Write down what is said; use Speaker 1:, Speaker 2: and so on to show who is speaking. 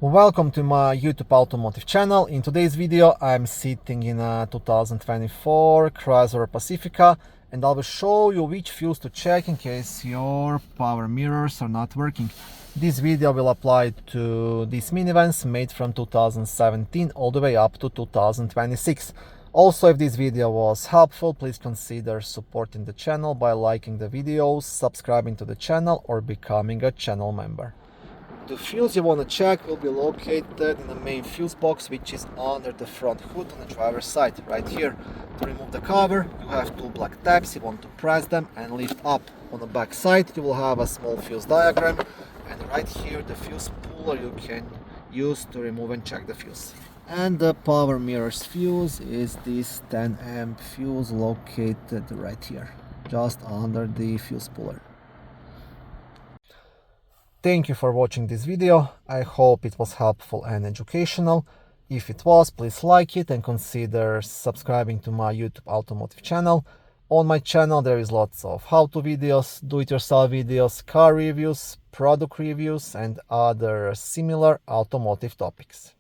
Speaker 1: Welcome to my YouTube automotive channel. In today's video I'm sitting in a 2024 Chrysler Pacifica and I will show you which fuse to check in case your power mirrors are not working. This video will apply to these minivans made from 2017 all the way up to 2026. Also, if this video was helpful, please consider supporting the channel by liking the videos, subscribing to the channel or becoming a channel member. The fuse you want to check will be located in the main fuse box, which is under the front hood on the driver's side, right here. To remove the cover, you have two black tabs. You want to press them and lift up. On the back side, you will have a small fuse diagram, and right here the fuse puller you can use to remove and check the fuse. And the power mirrors fuse is this 10 amp fuse located right here, just under the fuse puller. Thank you for watching this video. I hope it was helpful and educational. If it was, please like it and consider subscribing to my YouTube automotive channel. On my channel there is lots of how-to videos, do-it-yourself videos, car reviews, product reviews and other similar automotive topics.